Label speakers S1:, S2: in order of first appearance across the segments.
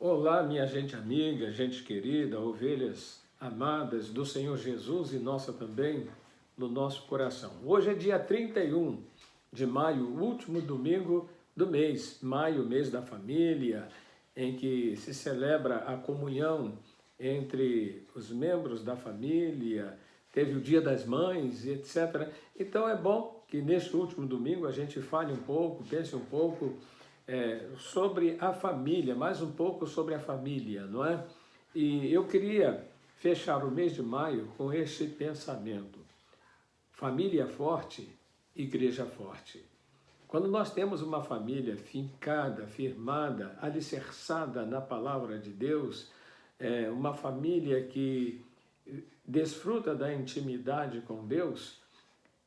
S1: Olá, minha gente amiga, gente querida, ovelhas amadas do Senhor Jesus e nossa também no nosso coração. Hoje é dia 31 de maio, último domingo do mês. Maio, mês da família, em que se celebra a comunhão entre os membros da família, teve o Dia das Mães, etc. Então é bom que neste último domingo a gente fale um pouco, pense um pouco sobre a família, mais um pouco sobre a família, não é? E eu queria fechar o mês de maio com este pensamento: família forte, igreja forte. Quando nós temos uma família fincada, firmada, alicerçada na palavra de Deus, uma família que desfruta da intimidade com Deus,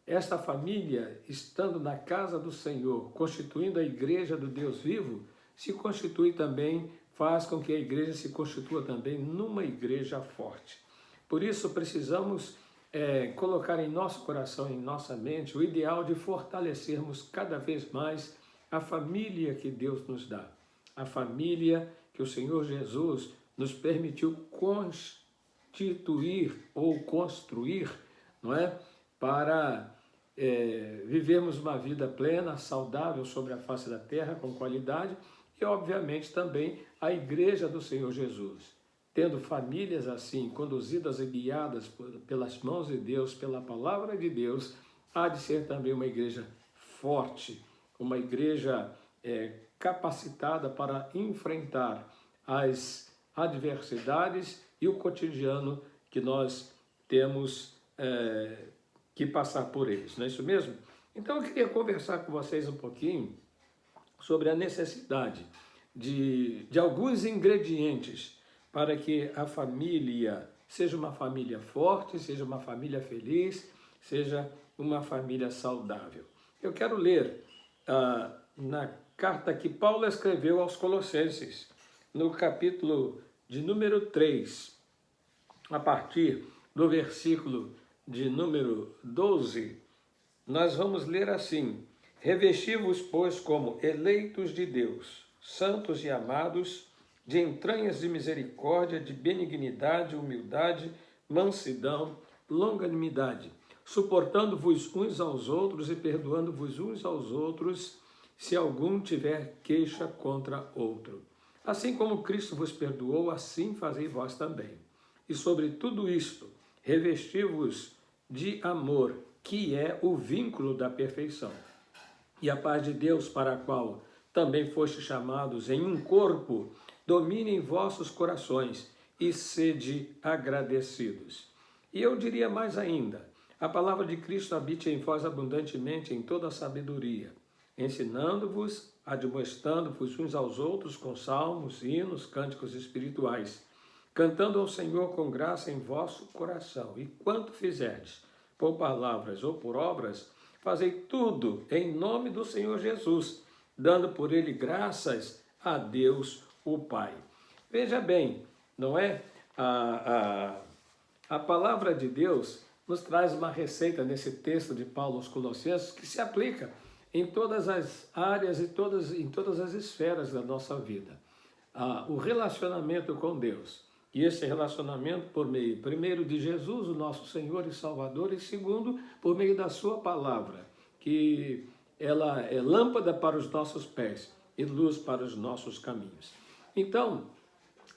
S1: esta família, estando na casa do Senhor, constituindo a igreja do Deus vivo, se constitui também, faz com que a igreja se constitua também numa igreja forte. Por isso precisamos colocar em nosso coração, em nossa mente, o ideal de fortalecermos cada vez mais a família que Deus nos dá. A família que o Senhor Jesus nos permitiu constituir ou construir, não é? Para vivermos uma vida plena, saudável sobre a face da terra, com qualidade, e obviamente também a igreja do Senhor Jesus. Tendo famílias assim, conduzidas e guiadas pelas mãos de Deus, pela palavra de Deus, há de ser também uma igreja forte, uma igreja capacitada para enfrentar as adversidades e o cotidiano que nós temos que passar por eles, não é isso mesmo? Então eu queria conversar com vocês um pouquinho sobre a necessidade de alguns ingredientes para que a família seja uma família forte, seja uma família feliz, seja uma família saudável. Eu quero ler na carta que Paulo escreveu aos Colossenses, no capítulo de número 3, a partir do versículo de número 12, nós vamos ler assim: revesti-vos, pois, como eleitos de Deus, santos e amados, de entranhas de misericórdia, de benignidade, humildade, mansidão, longanimidade, suportando-vos uns aos outros e perdoando-vos uns aos outros, se algum tiver queixa contra outro. Assim como Cristo vos perdoou, assim fazei vós também. E sobre tudo isto, revesti-vos de amor, que é o vínculo da perfeição. E a paz de Deus, para a qual também fostes chamados em um corpo, domine em vossos corações e sede agradecidos. E eu diria mais ainda: a palavra de Cristo habite em vós abundantemente em toda a sabedoria, ensinando-vos, admoestando-vos uns aos outros com salmos, hinos, cânticos espirituais, cantando ao Senhor com graça em vosso coração. E quanto fizerdes, por palavras ou por obras, fazei tudo em nome do Senhor Jesus, dando por ele graças a Deus o Pai. Veja bem, não é? A palavra de Deus nos traz uma receita nesse texto de Paulo aos Colossenses que se aplica em todas as áreas e em todas as esferas da nossa vida. O relacionamento com Deus. E esse relacionamento por meio, primeiro, de Jesus, o nosso Senhor e Salvador, e segundo, por meio da sua palavra, que ela é lâmpada para os nossos pés e luz para os nossos caminhos. Então,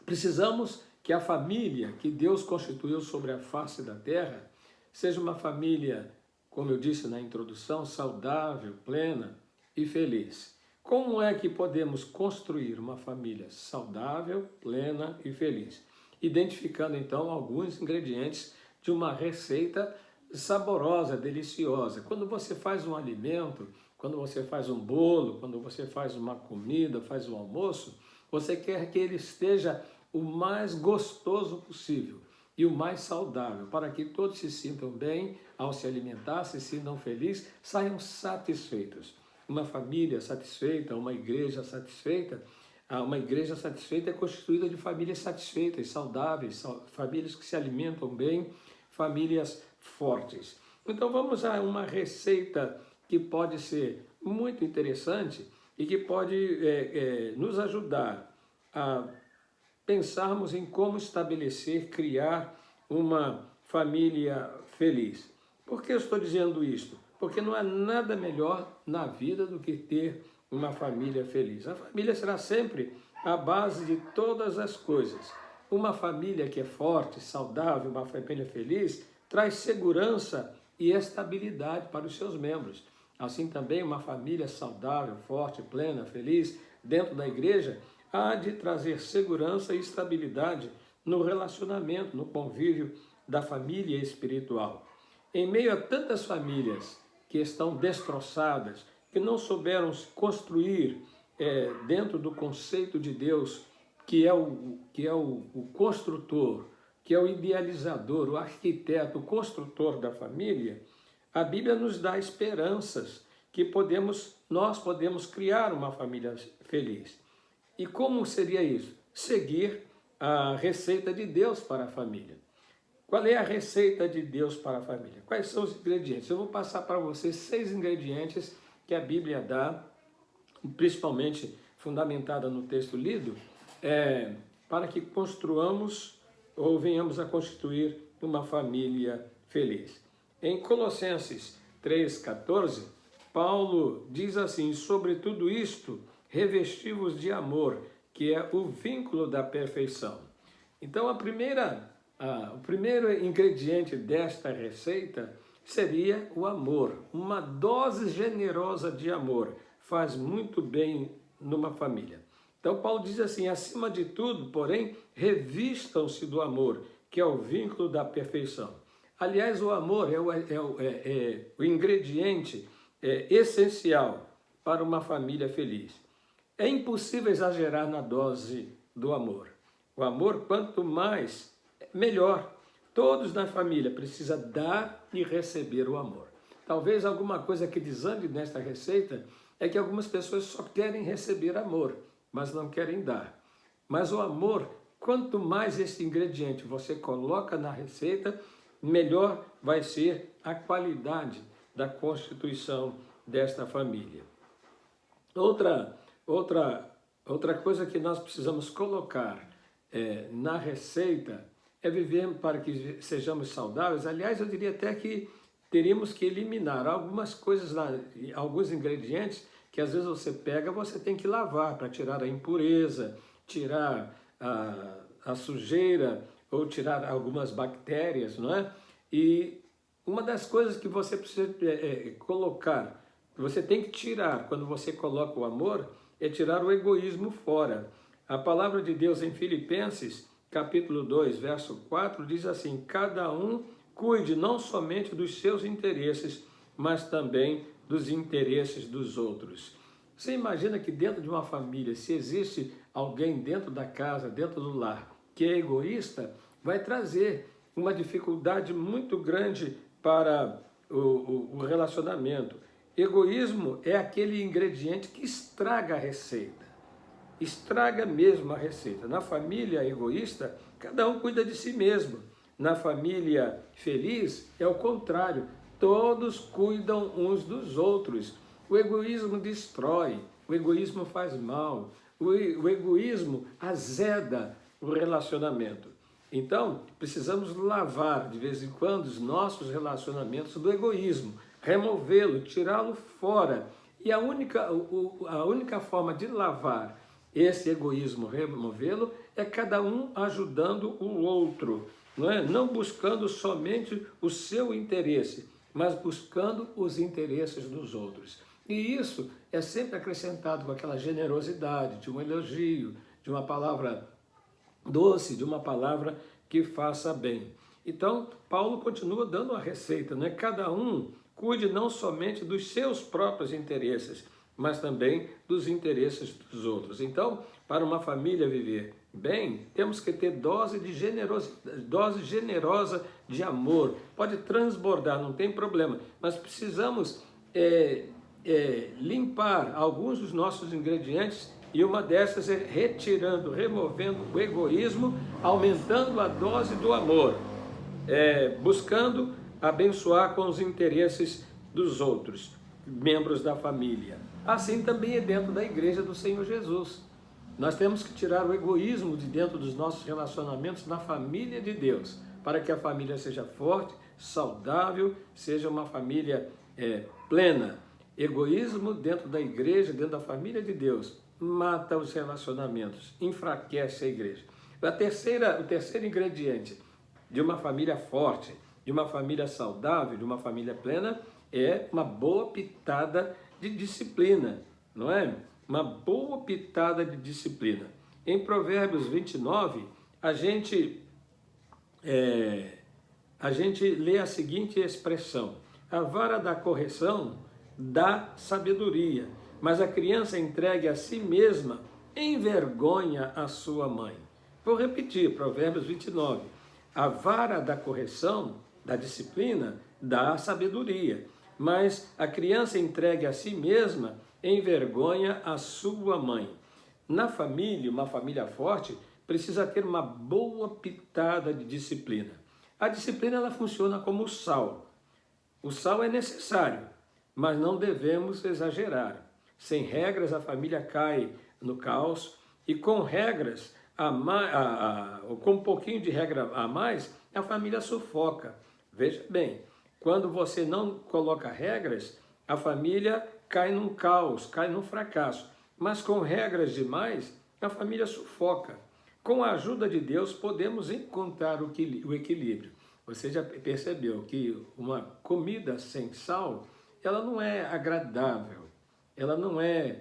S1: precisamos que a família que Deus constituiu sobre a face da terra seja uma família, como eu disse na introdução, saudável, plena e feliz. Como é que podemos construir uma família saudável, plena e feliz? Identificando então alguns ingredientes de uma receita saborosa, deliciosa. Quando você faz um alimento, quando você faz um bolo, quando você faz uma comida, faz um almoço, você quer que ele esteja o mais gostoso possível e o mais saudável, para que todos se sintam bem ao se alimentar, se sintam felizes, saiam satisfeitos. Uma família satisfeita, uma igreja satisfeita é constituída de famílias satisfeitas, saudáveis, famílias que se alimentam bem, famílias fortes. Então vamos a uma receita que pode ser muito interessante e que pode nos ajudar a pensarmos em como estabelecer, criar uma família feliz. Por que eu estou dizendo isto? Porque não há nada melhor na vida do que ter uma família feliz. A família será sempre a base de todas as coisas. Uma família que é forte, saudável, uma família feliz, traz segurança e estabilidade para os seus membros. Assim também uma família saudável, forte, plena, feliz, dentro da igreja, há de trazer segurança e estabilidade no relacionamento, no convívio da família espiritual. Em meio a tantas famílias que estão destroçadas, que não souberam construir dentro do conceito de Deus, que é o construtor, que é o idealizador, o arquiteto, o construtor da família, a Bíblia nos dá esperanças que nós podemos criar uma família feliz. E como seria isso? Seguir a receita de Deus para a família. Qual é a receita de Deus para a família? Quais são os ingredientes? Eu vou passar para vocês 6 ingredientes que a Bíblia dá, principalmente fundamentada no texto lido, para que construamos ou venhamos a constituir uma família feliz. Em Colossenses 3,14, Paulo diz assim: sobre tudo isto, revesti-vos de amor, que é o vínculo da perfeição. Então, o primeiro ingrediente desta receita seria o amor. Uma dose generosa de amor faz muito bem numa família. Então, Paulo diz assim: acima de tudo, porém, revistam-se do amor, que é o vínculo da perfeição. Aliás, o amor é o ingrediente essencial para uma família feliz. É impossível exagerar na dose do amor. O amor, quanto mais, melhor. Todos na família precisam dar e receber o amor. Talvez alguma coisa que desande nesta receita é que algumas pessoas só querem receber amor, mas não querem dar. Mas o amor, quanto mais esse ingrediente você coloca na receita, melhor vai ser a qualidade da constituição desta família. Outra coisa que nós precisamos colocar na receita é viver para que sejamos saudáveis. Aliás, eu diria até que teríamos que eliminar algumas coisas, alguns ingredientes que às vezes você pega, você tem que lavar para tirar a impureza, tirar a sujeira ou tirar algumas bactérias, não é? E uma das coisas que você precisa colocar, que você tem que tirar quando você coloca o amor, é tirar o egoísmo fora. A palavra de Deus em Filipenses, capítulo 2, verso 4, diz assim: cada um cuide não somente dos seus interesses, mas também dos interesses dos outros. Você imagina que dentro de uma família, se existe alguém dentro da casa, dentro do lar, que é egoísta, vai trazer uma dificuldade muito grande para o relacionamento. Egoísmo é aquele ingrediente que estraga a receita. Estraga mesmo a receita. Na família egoísta, cada um cuida de si mesmo. Na família feliz, é o contrário. Todos cuidam uns dos outros. O egoísmo destrói, o egoísmo faz mal, o egoísmo azeda o relacionamento. Então, precisamos lavar de vez em quando os nossos relacionamentos do egoísmo, removê-lo, tirá-lo fora. E a única forma de lavar esse egoísmo, removê-lo, é cada um ajudando o outro, não é? Não buscando somente o seu interesse, mas buscando os interesses dos outros. E isso é sempre acrescentado com aquela generosidade, de um elogio, de uma palavra doce, de uma palavra que faça bem. Então, Paulo continua dando a receita, né? Cada um cuide não somente dos seus próprios interesses, mas também dos interesses dos outros. Então, para uma família viver bem, temos que ter dose generosa de amor. Pode transbordar, não tem problema, mas precisamos limpar alguns dos nossos ingredientes, e uma dessas é retirando, removendo o egoísmo, aumentando a dose do amor, buscando abençoar com os interesses dos outros, membros da família. Assim também é dentro da igreja do Senhor Jesus. Nós temos que tirar o egoísmo de dentro dos nossos relacionamentos na família de Deus, para que a família seja forte, saudável, seja uma família plena. Egoísmo dentro da igreja, dentro da família de Deus, mata os relacionamentos, enfraquece a igreja. O terceiro ingrediente de uma família forte, de uma família saudável, de uma família plena, é uma boa pitada de disciplina, não é? Uma boa pitada de disciplina. Em Provérbios 29, a gente lê a seguinte expressão: a vara da correção dá sabedoria, mas a criança entregue a si mesma envergonha a sua mãe. Vou repetir, Provérbios 29. A vara da correção, da disciplina, dá sabedoria, mas a criança entregue a si mesma envergonha a sua mãe. Na família, uma família forte precisa ter uma boa pitada de disciplina. A disciplina ela funciona como o sal. O sal é necessário, mas não devemos exagerar. Sem regras, a família cai no caos, e com regras, com um pouquinho de regra a mais, a família sufoca. Veja bem, quando você não coloca regras, a família cai num caos, cai num fracasso. Mas com regras demais, a família sufoca. Com a ajuda de Deus, podemos encontrar o equilíbrio. Você já percebeu que uma comida sem sal, ela não é agradável, ela não é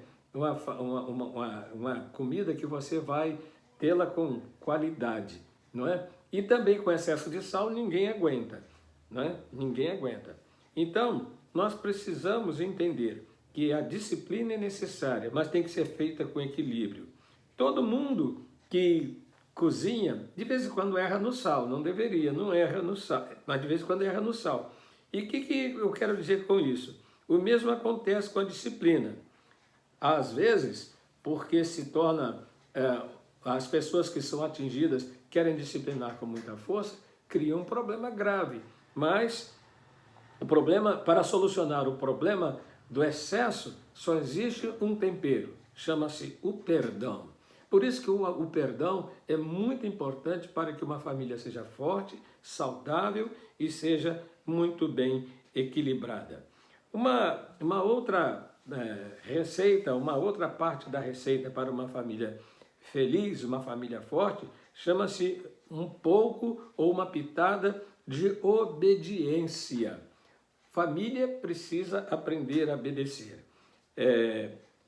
S1: uma comida que você vai tê-la com qualidade, não é? E também com excesso de sal ninguém aguenta, não é? Ninguém aguenta. Então, nós precisamos entender que a disciplina é necessária, mas tem que ser feita com equilíbrio. Todo mundo que cozinha, de vez em quando erra no sal, não deveria, não erra no sal, mas de vez em quando erra no sal. E o que eu quero dizer com isso? O mesmo acontece com a disciplina. Às vezes, porque se torna, as pessoas que são atingidas querem disciplinar com muita força, criam um problema grave. Mas o problema, para solucionar o problema do excesso, só existe um tempero, chama-se o perdão. Por isso que o perdão é muito importante para que uma família seja forte, saudável e seja muito bem equilibrada. Uma outra receita, uma outra parte da receita para uma família feliz, uma família forte, chama-se um pouco ou uma pitada de obediência. Família precisa aprender a obedecer.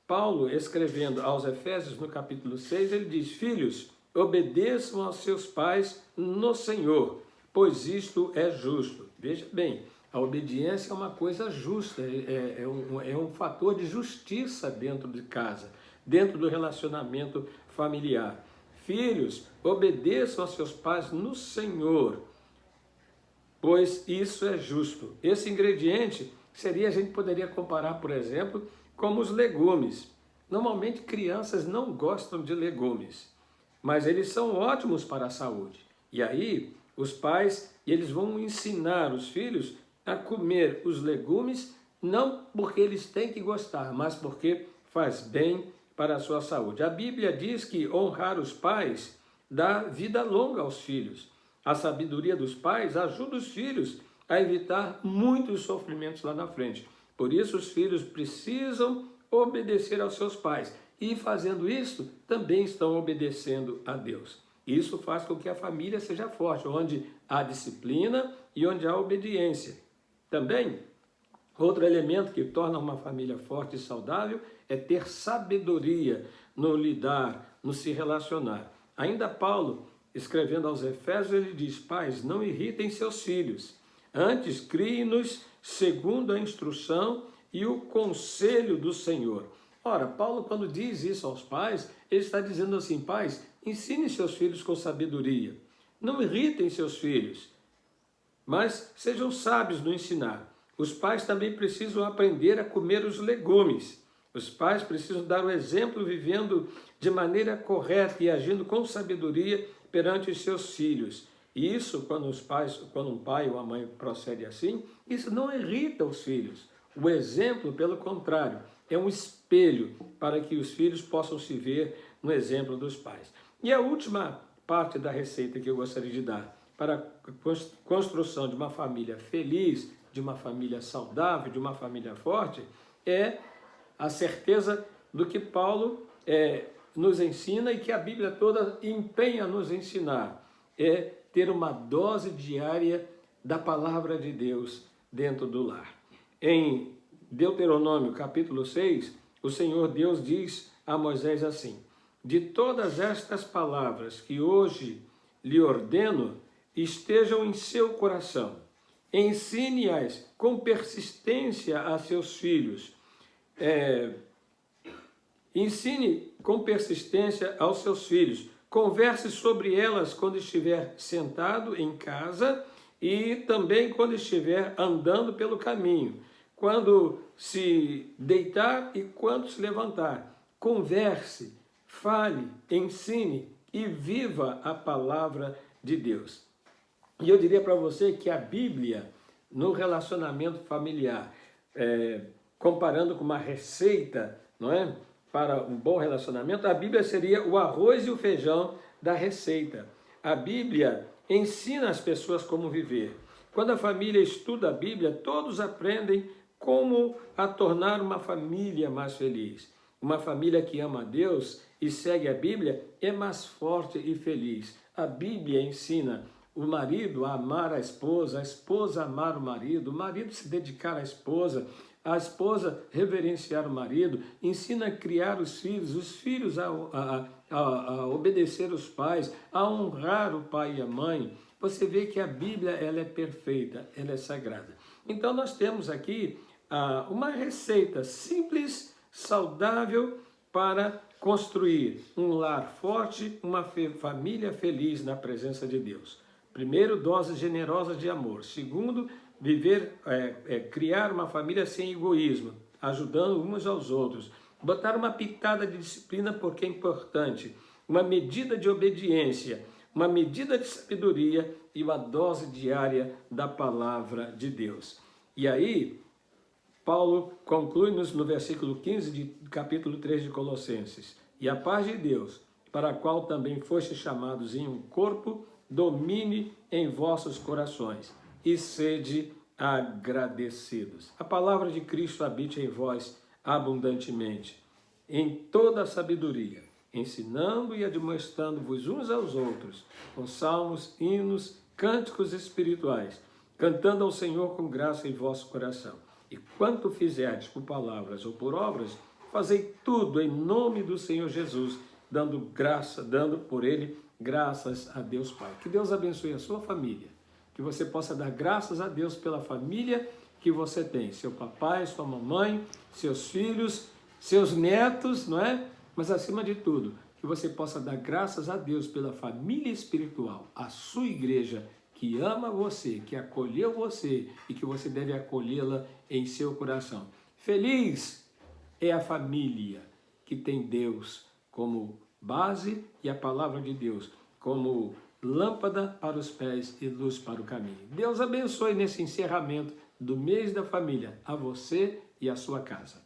S1: Paulo, escrevendo aos Efésios, no capítulo 6, ele diz: filhos, obedeçam aos seus pais no Senhor, pois isto é justo. Veja bem, a obediência é uma coisa justa, é um fator de justiça dentro de casa, dentro do relacionamento familiar. Filhos, obedeçam aos seus pais no Senhor, pois isso é justo. Esse ingrediente a gente poderia comparar, por exemplo, como os legumes. Normalmente crianças não gostam de legumes, mas eles são ótimos para a saúde. E aí os pais, eles vão ensinar os filhos a comer os legumes, não porque eles têm que gostar, mas porque faz bem para a sua saúde. A Bíblia diz que honrar os pais dá vida longa aos filhos. A sabedoria dos pais ajuda os filhos a evitar muitos sofrimentos lá na frente. Por isso, os filhos precisam obedecer aos seus pais. E fazendo isso, também estão obedecendo a Deus. Isso faz com que a família seja forte, onde há disciplina e onde há obediência. Também, outro elemento que torna uma família forte e saudável é ter sabedoria no lidar, no se relacionar. Ainda Paulo, escrevendo aos Efésios, ele diz: pais, não irritem seus filhos, antes criem-nos segundo a instrução e o conselho do Senhor. Ora, Paulo, quando diz isso aos pais, ele está dizendo assim: pais, ensinem seus filhos com sabedoria, não irritem seus filhos, mas sejam sábios no ensinar. Os pais também precisam aprender a comer os legumes. Os pais precisam dar o exemplo vivendo de maneira correta e agindo com sabedoria perante os seus filhos. E isso, quando um pai ou a mãe procede assim, isso não irrita os filhos. O exemplo, pelo contrário, é um espelho para que os filhos possam se ver um exemplo dos pais. E a última parte da receita que eu gostaria de dar para a construção de uma família feliz, de uma família saudável, de uma família forte, é a certeza do que Paulo nos ensina e que a Bíblia toda empenha a nos ensinar, é ter uma dose diária da palavra de Deus dentro do lar. Em Deuteronômio capítulo 6, o Senhor Deus diz a Moisés assim: de todas estas palavras que hoje lhe ordeno, estejam em seu coração, ensine-as com persistência a seus filhos, ensine com persistência aos seus filhos, converse sobre elas quando estiver sentado em casa e também quando estiver andando pelo caminho, quando se deitar e quando se levantar. Converse, fale, ensine e viva a palavra de Deus. E eu diria para você que a Bíblia, no relacionamento familiar, comparando com uma receita, não é? Para um bom relacionamento, a Bíblia seria o arroz e o feijão da receita. A Bíblia ensina as pessoas como viver. Quando a família estuda a Bíblia, todos aprendem como a tornar uma família mais feliz. Uma família que ama a Deus e segue a Bíblia é mais forte e feliz. A Bíblia ensina o marido a amar a esposa a amar o marido se dedicar à esposa, a esposa reverenciar o marido, ensina a criar os filhos a obedecer os pais, a honrar o pai e a mãe. Você vê que a Bíblia ela é perfeita, ela é sagrada. Então nós temos aqui uma receita simples, saudável, para construir um lar forte, uma família feliz na presença de Deus. Primeiro, doses generosas de amor. Segundo, criar uma família sem egoísmo, ajudando uns aos outros. Botar uma pitada de disciplina porque é importante. Uma medida de obediência, uma medida de sabedoria e uma dose diária da palavra de Deus. E aí, Paulo conclui-nos no versículo 15 de capítulo 3 de Colossenses. E a paz de Deus, para a qual também fostes chamados em um corpo, domine em vossos corações e sede agradecidos. A palavra de Cristo habite em vós abundantemente, em toda a sabedoria, ensinando e admoestando-vos uns aos outros, com salmos, hinos, cânticos espirituais, cantando ao Senhor com graça em vosso coração. E quanto fizerdes por palavras ou por obras, fazei tudo em nome do Senhor Jesus, dando por Ele graças a Deus Pai. Que Deus abençoe a sua família, que você possa dar graças a Deus pela família que você tem, seu papai, sua mamãe, seus filhos, seus netos, não é? Mas acima de tudo, que você possa dar graças a Deus pela família espiritual, a sua igreja, que ama você, que acolheu você e que você deve acolhê-la em seu coração. Feliz é a família que tem Deus como base e a palavra de Deus como lâmpada para os pés e luz para o caminho. Deus abençoe nesse encerramento do mês da família a você e a sua casa.